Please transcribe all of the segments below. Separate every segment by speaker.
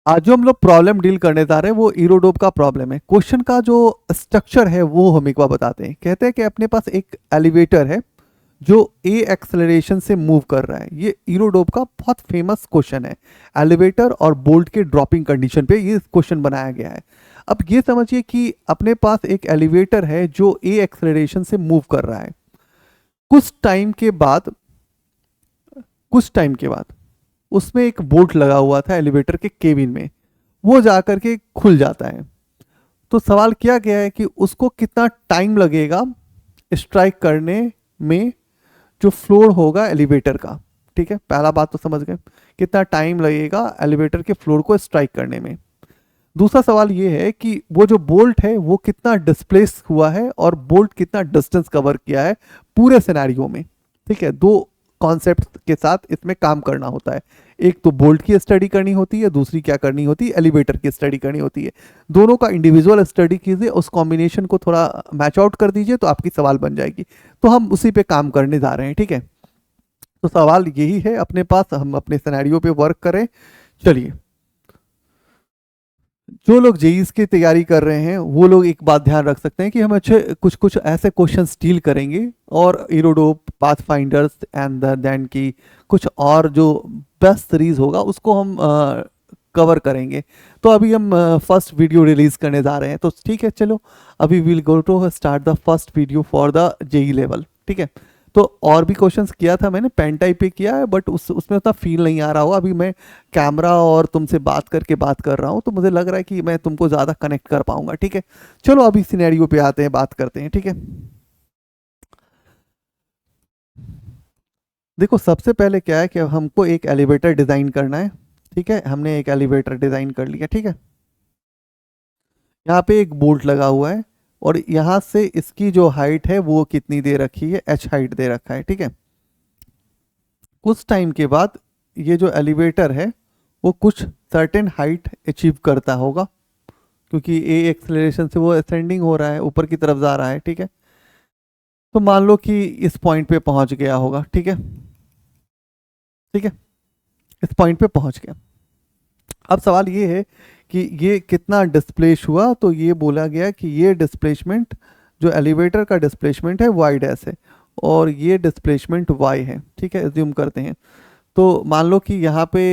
Speaker 1: आज जो हम लोग प्रॉब्लम डील करने जा रहे हैं वो इरोडोप का प्रॉब्लम है। क्वेश्चन का जो स्ट्रक्चर है वो हम एक बार बताते हैं। कहते हैं कि अपने पास एक एलिवेटर है जो ए एक्सेलरेशन से मूव कर रहा है। ये इरोडोप का बहुत फेमस क्वेश्चन है। एलिवेटर और बोल्ट के ड्रॉपिंग कंडीशन पे ये क्वेश्चन बनाया गया है। अब ये समझिए कि अपने पास एक एलिवेटर है जो ए एक्सेलरेशन से मूव कर रहा है। कुछ टाइम के बाद कुछ टाइम के बाद उसमें एक बोल्ट लगा हुआ था एलिवेटर के केबिन में, वो जाकर के खुल जाता है। तो सवाल किया गया है कि उसको कितना टाइम लगेगा स्ट्राइक करने में, जो फ्लोर होगा एलिवेटर का। ठीक है, पहला बात तो समझ गए, कितना टाइम लगेगा एलिवेटर के फ्लोर को स्ट्राइक करने में। दूसरा सवाल ये है कि वो जो बोल्ट है वो कितना डिस्प्लेस हुआ है और बोल्ट कितना डिस्टेंस कवर किया है पूरे सिनेरियो में। ठीक है, दो कॉन्सेप्ट के साथ इसमें काम करना होता है। एक तो बोल्ट की स्टडी करनी होती है, दूसरी क्या करनी होती है, एलिवेटर की स्टडी करनी होती है। दोनों का इंडिविजुअल स्टडी कीजिए, उस कॉम्बिनेशन को थोड़ा मैच आउट कर दीजिए तो आपकी सवाल बन जाएगी। तो हम उसी पे काम करने जा रहे हैं। ठीक है, तो सवाल यही है अपने पास, हम अपने सिनेरियो पे वर्क करें। चलिए, जो लोग जेईस की तैयारी कर रहे हैं वो लोग एक बात ध्यान रख सकते हैं कि हम अच्छे कुछ कुछ ऐसे क्वेश्चन डील करेंगे और इरोडोप पाथ फाइंडर्स एंड देन की कुछ और जो बेस्ट सीरीज होगा उसको हम कवर करेंगे। तो अभी हम फर्स्ट वीडियो रिलीज करने जा रहे हैं, तो ठीक है, चलो अभी will go to start the first video for the JEE level. ठीक है, तो और भी क्वेश्चंस किया था मैंने, पेन टाइप पे किया है, बट उसमें उतना फील नहीं आ रहा होगा। अभी मैं कैमरा और तुमसे बात कर रहा हूँ तो मुझे लग रहा है कि मैं तुमको ज़्यादा कनेक्ट कर पाऊंगा। ठीक है, चलो अभी सिनेरियो पे आते हैं, बात करते हैं। ठीक है, देखो सबसे पहले क्या है कि हमको एक एलिवेटर डिज़ाइन करना है। ठीक है, हमने एक एलिवेटर डिज़ाइन कर लिया। ठीक है, यहाँ पे एक बोल्ट लगा हुआ है और यहाँ से इसकी जो हाइट है वो कितनी दे रखी है, एच हाइट दे रखा है। ठीक है, कुछ टाइम के बाद ये जो एलिवेटर है वो कुछ सर्टेन हाइट अचीव करता होगा, क्योंकि ए एक्सेलरेशन से वो असेंडिंग हो रहा है, ऊपर की तरफ जा रहा है। ठीक है, तो मान लो कि इस पॉइंट पे पहुंच गया होगा। ठीक है, ठीक है, इस पॉइंट पे पहुंच गया। अब सवाल ये है कि ये कितना डिस्प्लेस हुआ। तो ये बोला गया कि ये डिस्प्लेसमेंट, जो एलिवेटर का डिस्प्लेसमेंट है वाई डैश है और ये डिस्प्लेसमेंट वाई है। ठीक है, एज्यूम करते हैं। तो मान लो कि यहाँ पे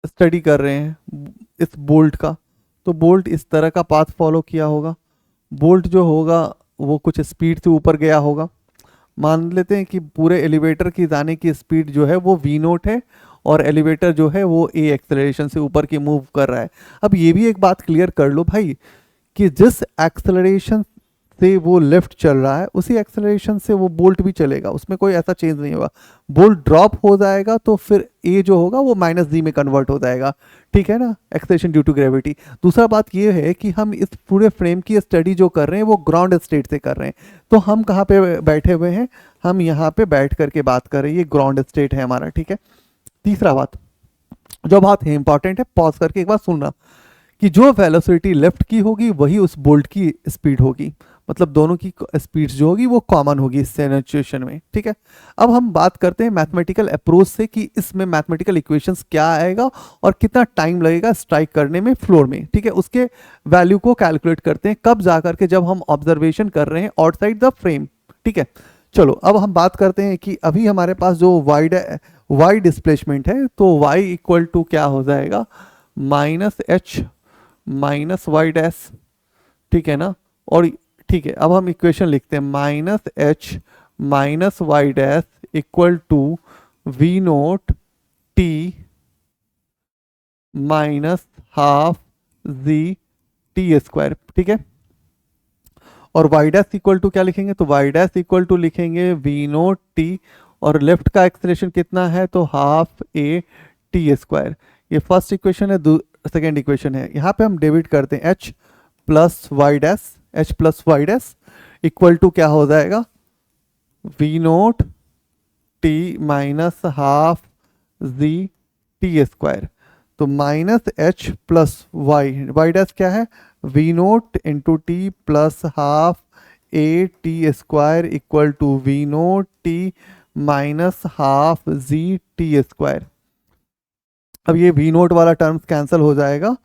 Speaker 1: स्टडी कर रहे हैं इस बोल्ट का, तो बोल्ट इस तरह का पाथ फॉलो किया होगा। बोल्ट जो होगा वो कुछ स्पीड से ऊपर गया होगा। मान लेते हैं कि पूरे एलिवेटर की जाने की स्पीड जो है वो वी नोट है और एलिवेटर जो है वो ए एक्सेलरेशन से ऊपर की मूव कर रहा है। अब ये भी एक बात क्लियर कर लो भाई कि जिस एक्सेलरेशन से वो लेफ्ट चल रहा है उसी एक्सेलरेशन से वो बोल्ट भी चलेगा, उसमें कोई ऐसा चेंज नहीं होगा। बोल्ट ड्रॉप हो जाएगा तो फिर ए जो होगा वो माइनस जी में कन्वर्ट हो जाएगा। ठीक है ना, एक्सेलरेशन ड्यू टू ग्रेविटी। दूसरा बात ये है कि हम इस पूरे फ्रेम की स्टडी जो कर रहे हैं वो ग्राउंड स्टेट से कर रहे हैं। तो हम कहाँ पे बैठे हुए हैं, हम यहाँ पे बैठ करके बात कर रहे हैं, ये ग्राउंड स्टेट है हमारा। ठीक है, तीसरा बात जो बात है इंपॉर्टेंट है, पॉज करके एक बार सुनना, कि जो वेलोसिटी लेफ्ट की होगी वही उस बोल्ट की स्पीड होगी, मतलब दोनों की स्पीड जो होगी वो कॉमन होगी इस सिचुएशन में। ठीक है, अब हम बात करते हैं मैथमेटिकल अप्रोच से कि इसमें मैथमेटिकल इक्वेशंस क्या आएगा और कितना टाइम लगेगा स्ट्राइक करने में फ्लोर में। ठीक है, उसके वैल्यू को कैलकुलेट करते हैं कब जाकर के, जब हम ऑब्जर्वेशन कर रहे हैं आउटसाइड द फ्रेम। ठीक है, चलो अब हम बात करते हैं कि अभी हमारे पास जो वाई डिस्प्लेसमेंट है, तो वाई इक्वल टू क्या हो जाएगा, minus H minus Y dash. ठीक है ना, और ठीक है, अब हम इक्वेशन लिखते हैं, minus H minus Y dash equal to V naught T minus half G T square. ठीक है, और वाई डैश इक्वल टू क्या लिखेंगे, तो वाई डैश इक्वल टू लिखेंगे वी नोट टी, और लेफ्ट का एक्सलेशन कितना है, तो हाफ ए टी स्क्वायर। ये फर्स्ट इक्वेशन है। सेकेंड इक्वेशन है, यहाँ पे हम डेबिट करते हैं H plus Y dash, H plus Y dash equal to क्या हो जाएगा, V naught T minus half G T square. तो minus H plus Y, Y dash क्या है, V naught into T plus half A T square equal to V naught T minus half G T square. अब ये V naught वाला terms cancel हो जाएगा,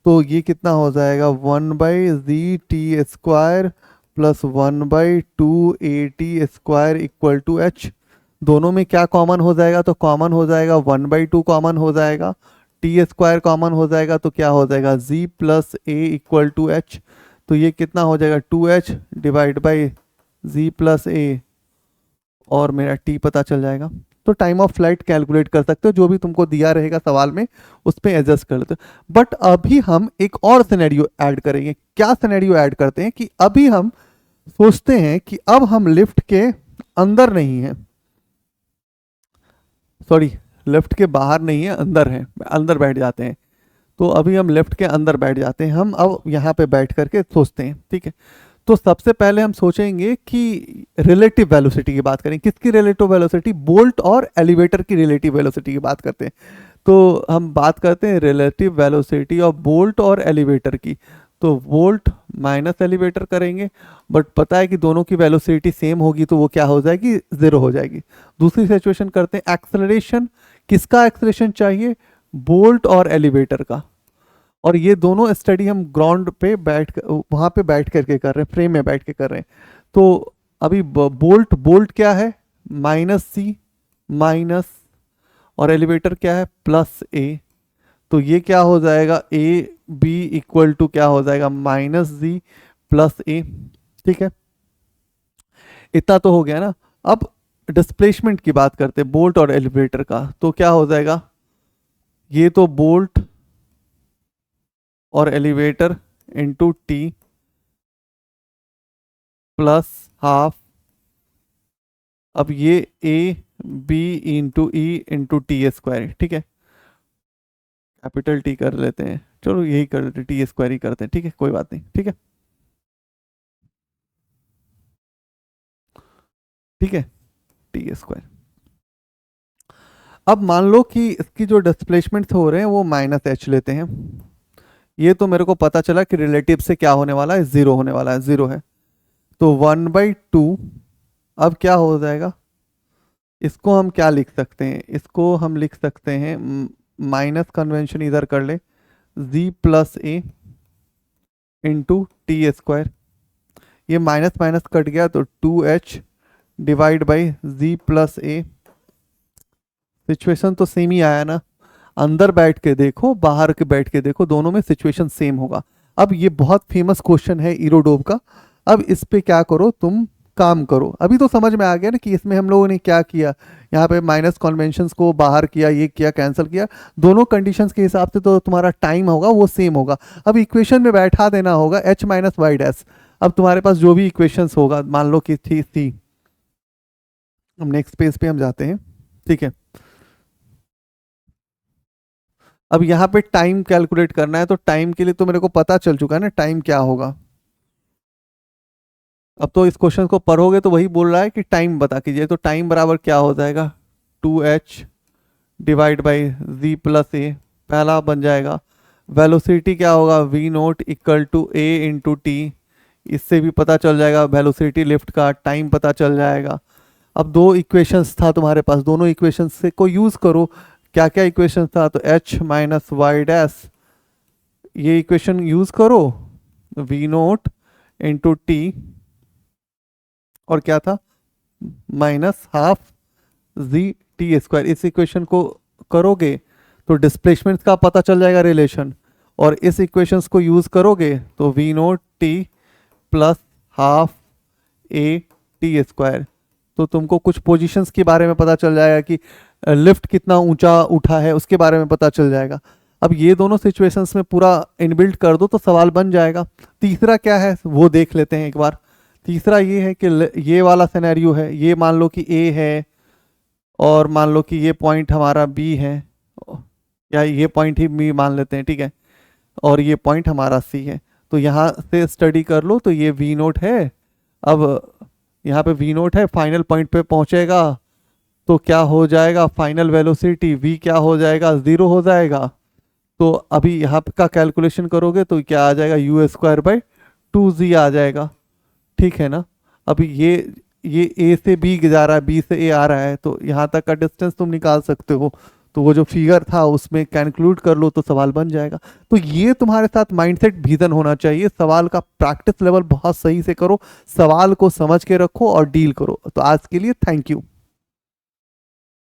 Speaker 1: तो ये कितना हो जाएगा 1/z(t²) plus 1/2at² equal to h। दोनों में क्या कॉमन हो जाएगा, तो कॉमन हो जाएगा 1/2 कॉमन हो जाएगा, t² कॉमन हो जाएगा, तो क्या हो जाएगा z plus a equal to h। तो ये कितना हो जाएगा 2h divide by z plus a, और मेरा t पता चल जाएगा। तो टाइम ऑफ फ्लाइट कैलकुलेट कर सकते हो, जो भी तुमको दिया रहेगा सवाल में उस पर एडजस्ट कर लेते हो। बट अभी हम एक और सिनेरियो ऐड करेंगे। क्या सिनेरियो ऐड करते हैं कि अभी हम सोचते हैं कि अब हम लिफ्ट के अंदर नहीं है, सॉरी लिफ्ट के बाहर नहीं है, अंदर है, अंदर बैठ जाते हैं। तो अभी हम लिफ्ट के अंदर बैठ जाते हैं, हम अब यहाँ पे बैठ करके सोचते हैं, ठीक है। तो सबसे पहले हम सोचेंगे कि रिलेटिव वेलोसिटी की बात करें। किसकी रिलेटिव वेलोसिटी? बोल्ट और एलिवेटर की रिलेटिव वेलोसिटी की बात करते हैं। तो हम बात करते हैं रिलेटिव वेलोसिटी ऑफ बोल्ट और एलिवेटर की। तो बोल्ट माइनस एलिवेटर करेंगे, बट पता है कि दोनों की वेलोसिटी सेम होगी, तो वो क्या हो जाएगी, जीरो हो जाएगी। दूसरी सिचुएशन करते हैं एक्सेलरेशन। किसका एक्सेलरेशन चाहिए? बोल्ट और एलिवेटर का। और ये दोनों स्टडी हम ग्राउंड पे बैठ कर, वहाँ पे बैठ करके कर रहे हैं, फ्रेम में बैठ के कर रहे हैं। तो अभी बोल्ट क्या है? -c माइनस, और एलिवेटर क्या है? +a। तो ये क्या हो जाएगा, a b इक्वल टू क्या हो जाएगा, -z प्लस a। ठीक है, इतना तो हो गया ना। अब डिस्प्लेसमेंट की बात करते हैं बोल्ट और एलिवेटर का। तो क्या हो जाएगा, ये तो बोल्ट और elevator into T plus half, अब ये A B into E into t², ठीक है। कैपिटल टी कर लेते हैं, चलो यही कर लेते हैं, t² ही करते हैं, ठीक है, कोई बात नहीं, ठीक है, ठीक है, t²। अब मान लो कि इसकी जो डिस्प्लेसमेंट हो रहे हैं वो -h लेते हैं। ये तो मेरे को पता चला कि रिलेटिव से क्या होने वाला है, जीरो होने वाला है, जीरो है। तो 1/2, अब क्या हो जाएगा, इसको हम क्या लिख सकते हैं, इसको हम लिख सकते हैं, माइनस कन्वेंशन इधर कर ले, z plus a into t²। ये माइनस माइनस कट गया तो 2h divide by z plus a। Situation तो सेम ही आया ना, अंदर बैठ के देखो बाहर के बैठ के देखो, दोनों में सिचुएशन सेम होगा। अब ये बहुत फेमस क्वेश्चन है इरोडोब का। अब इस पे क्या करो, तुम काम करो। अभी तो समझ में आ गया ना कि इसमें हम लोगों ने क्या किया, यहाँ पे माइनस कन्वेंशंस को बाहर किया, ये किया, कैंसिल किया। दोनों कंडीशंस के हिसाब से तो तुम्हारा टाइम होगा वो सेम होगा। अब इक्वेशन में बैठा देना होगा h माइनस वाई डैश। अब तुम्हारे पास जो भी इक्वेशंस होगा, मान लो कि थी। अब नेक्स्ट पेज पे हम जाते हैं, ठीक है। अब यहाँ पे टाइम कैलकुलेट करना है, तो टाइम के लिए तो मेरे को पता चल चुका है ना टाइम क्या होगा। अब तो इस क्वेश्चन को पढ़ोगे तो वही बोल रहा है कि टाइम बता कीजिए। तो टाइम बराबर क्या हो जाएगा, 2h divide by z plus a, पहला बन जाएगा। वेलोसिटी क्या होगा, v naught equal to a into T. इससे भी पता चल जाएगा वेलोसिटी लिफ्ट का, टाइम पता चल जाएगा। अब दो इक्वेशंस था तुम्हारे पास, दोनों इक्वेशंस से को यूज़ करो। क्या क्या इक्वेशन था, तो h माइनस वाई डैश, ये इक्वेशन यूज़ करो, v नोट इंटू टी, और क्या था, माइनस हाफ z(t²). इस इक्वेशन को करोगे तो डिस्प्लेसमेंट का पता चल जाएगा रिलेशन, और इस इक्वेशंस को यूज करोगे तो v note t plus half a(t²). तो तुमको कुछ पोजीशंस के बारे में पता चल जाएगा कि लिफ्ट कितना ऊंचा उठा है, उसके बारे में पता चल जाएगा। अब ये दोनों सिचुएशंस में पूरा इनबिल्ट कर दो तो सवाल बन जाएगा। तीसरा क्या है वो देख लेते हैं एक बार। तीसरा ये है कि ये वाला सिनेरियो है, ये मान लो कि A है, और मान लो कि ये पॉइंट हमारा B है, या ये पॉइंट ही B मान लेते हैं, ठीक है, और ये पॉइंट हमारा C है। तो यहाँ से स्टडी कर लो, तो ये V नोट है। अब यहाँ पे V नोट है, फाइनल पॉइंट पे पहुँचेगा तो क्या हो जाएगा, फाइनल वेलोसिटी V क्या हो जाएगा, 0 हो जाएगा। तो अभी यहाँ का कैलकुलेशन करोगे तो क्या आ जाएगा, u²/2z आ जाएगा, ठीक है ना। अभी ये A से B जा रहा है, B से A आ रहा है, तो यहाँ तक का डिस्टेंस तुम निकाल सकते हो। तो तो वो जो फिगर था उसमें कैलकुलेट कर लो तो सवाल बन जाएगा। तो ये तुम्हारे साथ माइंडसेट विजन होना चाहिए। सवाल का प्रैक्टिस लेवल बहुत सही से करो, सवाल को समझ के रखो और डील करो। तो आज के लिए थैंक यू।